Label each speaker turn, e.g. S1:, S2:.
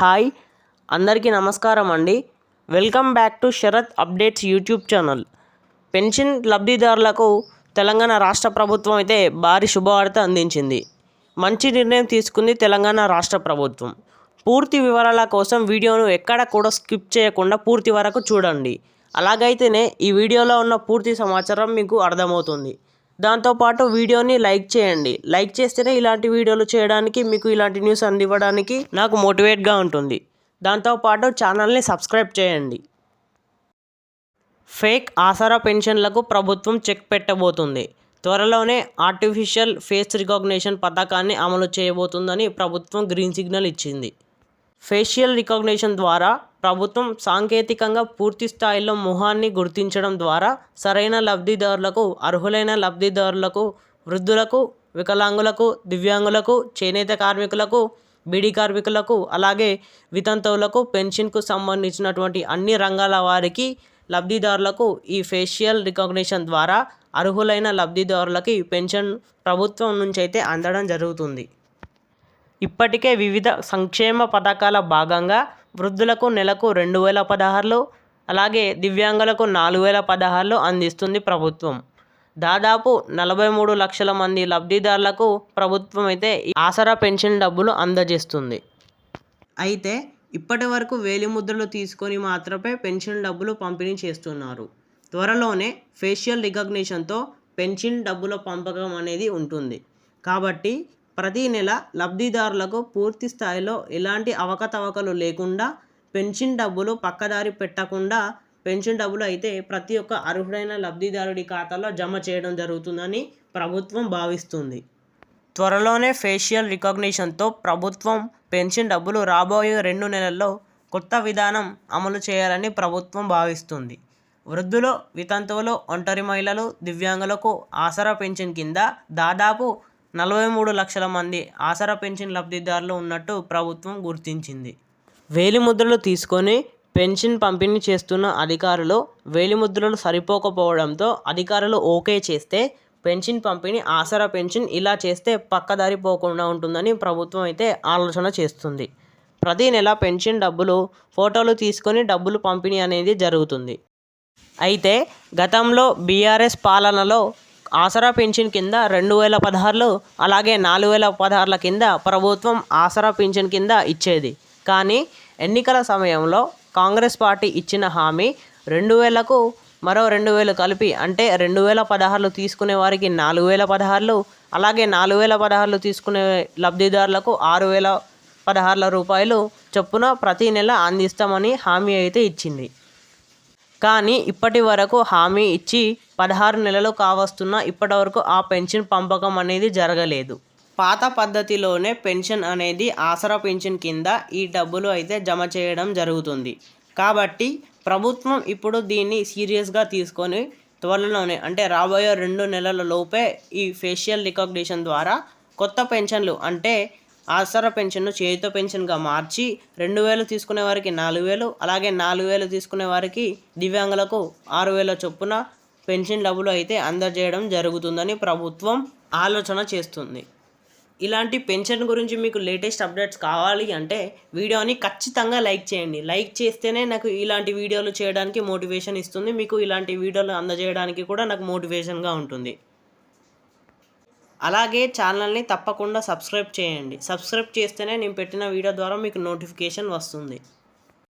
S1: Hi అందరికీ నమస్కారం అండి. Welcome back to Sharath updates YouTube channel. Pension లబ్ధిదారులకు తెలంగాణ రాష్ట్ర ప్రభుత్వం అయితే భారీ శుభవార్త అందించింది. మంచి నిర్ణయం తీసుకుంది తెలంగాణ రాష్ట్ర ప్రభుత్వం. పూర్తి వివరాల కోసం వీడియోను ఎక్కడ కూడా స్కిప్ చేయకుండా పూర్తి వరకు చూడండి. అలాగైతేనే ఈ వీడియోలో ఉన్న పూర్తి సమాచారం మీకు అర్థమవుతుంది. దాంతోపాటు వీడియోని లైక్ చేయండి. లైక్ చేస్తేనే ఇలాంటి వీడియోలు చేయడానికి, మీకు ఇలాంటి న్యూస్ అందివ్వడానికి నాకు మోటివేట్గా ఉంటుంది. దాంతోపాటు ఛానల్ని సబ్స్క్రైబ్ చేయండి. ఫేక్ ఆసరా పెన్షన్లకు ప్రభుత్వం చెక్ పెట్టబోతుంది. త్వరలోనే ఆర్టిఫిషియల్ ఫేస్ రికగ్నిషన్ పథకాన్ని అమలు చేయబోతుందని ప్రభుత్వం గ్రీన్ సిగ్నల్ ఇచ్చింది. ఫేషియల్ రికగ్నిషన్ ద్వారా ప్రభుత్వం సాంకేతికంగా పూర్తి స్థాయిలో ముఖాన్ని గుర్తించడం ద్వారా సరైన లబ్ధిదారులకు, అర్హులైన లబ్ధిదారులకు, వృద్ధులకు, వికలాంగులకు, దివ్యాంగులకు, చేనేత కార్మికులకు, బీడీ కార్మికులకు, అలాగే వితంతువులకు పెన్షన్కు సంబంధించినటువంటి అన్ని రంగాల వారికి లబ్ధిదారులకు ఈ ఫేషియల్ రికగ్నిషన్ ద్వారా అర్హులైన లబ్ధిదారులకి పెన్షన్ ప్రభుత్వం నుంచి అయితే అందడం జరుగుతుంది. ఇప్పటికే వివిధ సంక్షేమ పథకాల భాగంగా వృద్ధులకు నెలకు 2016, అలాగే దివ్యాంగులకు 4016 అందిస్తుంది ప్రభుత్వం. దాదాపు 43 లక్షల మంది లబ్ధిదారులకు ప్రభుత్వం అయితే ఆసరా పెన్షన్ డబ్బులు అందజేస్తుంది. అయితే ఇప్పటి వరకు వేలిముద్రలు తీసుకొని మాత్రమే పెన్షన్ డబ్బులు పంపిణీ చేస్తున్నారు. త్వరలోనే ఫేషియల్ రికగ్నిషన్తో పెన్షన్ డబ్బుల పంపకం అనేది ఉంటుంది. కాబట్టి ప్రతి నెల లబ్ధిదారులకు పూర్తి స్థాయిలో ఎలాంటి అవకతవకలు లేకుండా పెన్షన్ డబ్బులు పక్కదారి పెట్టకుండా పెన్షన్ డబ్బులు అయితే ప్రతి ఒక్క అర్హుడైన లబ్ధిదారుడి ఖాతాలో జమ చేయడం జరుగుతుందని ప్రభుత్వం భావిస్తుంది. త్వరలోనే ఫేషియల్ రికగ్నిషన్తో ప్రభుత్వం పెన్షన్ డబ్బులు రాబోయే 2 నెలల్లో కొత్త విధానం అమలు చేయాలని ప్రభుత్వం భావిస్తుంది. వృద్ధులు, వితంతువులు, ఒంటరి మహిళలు, దివ్యాంగులకు ఆసరా పెన్షన్ కింద దాదాపు 43 లక్షల మంది ఆసరా పెన్షన్ లబ్ధిదారులు ఉన్నట్టు ప్రభుత్వం గుర్తించింది. వేలిముద్రలు తీసుకొని పెన్షన్ పంపిణీ చేస్తున్న అధికారులు వేలిముద్రలు సరిపోకపోవడంతో అధికారులు ఓకే చేస్తే పెన్షన్ పంపిణీ, ఆసరా పెన్షన్ ఇలా చేస్తే పక్కదారి పోకుండా ఉంటుందని ప్రభుత్వం అయితే ఆలోచన చేస్తుంది. ప్రతి నెల పెన్షన్ డబ్బులు ఫోటోలు తీసుకొని డబ్బులు పంపిణీ అనేది జరుగుతుంది. అయితే గతంలో బీఆర్ఎస్ పాలనలో ఆసరా పెన్షన్ కింద 2016, అలాగే 4016 కింద ప్రభుత్వం ఆసరా పెన్షన్ కింద ఇచ్చేది. కానీ ఎన్నికల సమయంలో కాంగ్రెస్ పార్టీ ఇచ్చిన హామీ 2000కు మరో 2000 కలిపి, అంటే 2016 తీసుకునే వారికి 4016, అలాగే 4016 తీసుకునే లబ్ధిదారులకు 6016 రూపాయలు చొప్పున ప్రతి నెల అందిస్తామని హామీ అయితే ఇచ్చింది. కానీ ఇప్పటి వరకు హామీ ఇచ్చి 16 నెలలు కావస్తున్నా ఇప్పటి వరకు ఆ పెన్షన్ పంపకం అనేది జరగలేదు. పాత పద్ధతిలోనే పెన్షన్ అనేది ఆసరా పెన్షన్ కింద ఈ డబ్బులు అయితే జమ చేయడం జరుగుతుంది. కాబట్టి ప్రభుత్వం ఇప్పుడు దీన్ని సీరియస్గా తీసుకొని త్వరలోనే, అంటే రాబోయే 2 నెలల లోపే ఈ ఫేషియల్ రికగ్నిషన్ ద్వారా కొత్త పెన్షన్లు, అంటే ఆసరా పెన్షన్ను చేయుత పెన్షన్గా మార్చి 2000 తీసుకునే వారికి 4000, అలాగే 4000 తీసుకునే వారికి దివ్యాంగులకు 6000 చొప్పున పెన్షన్ డబ్బులు అయితే అందజేయడం జరుగుతుందని ప్రభుత్వం ఆలోచన చేస్తుంది. ఇలాంటి పెన్షన్ గురించి మీకు లేటెస్ట్ అప్డేట్స్ కావాలి అంటే వీడియోని ఖచ్చితంగా లైక్ చేయండి. లైక్ చేస్తేనే నాకు ఇలాంటి వీడియోలు చేయడానికి మోటివేషన్ ఇస్తుంది. మీకు ఇలాంటి వీడియోలు అందజేయడానికి కూడా నాకు మోటివేషన్గా ఉంటుంది. అలాగే ఛానల్ని తప్పకుండా సబ్స్క్రైబ్ చేయండి. సబ్స్క్రైబ్ చేస్తేనే నేను పెట్టిన వీడియో ద్వారా మీకు నోటిఫికేషన్ వస్తుంది.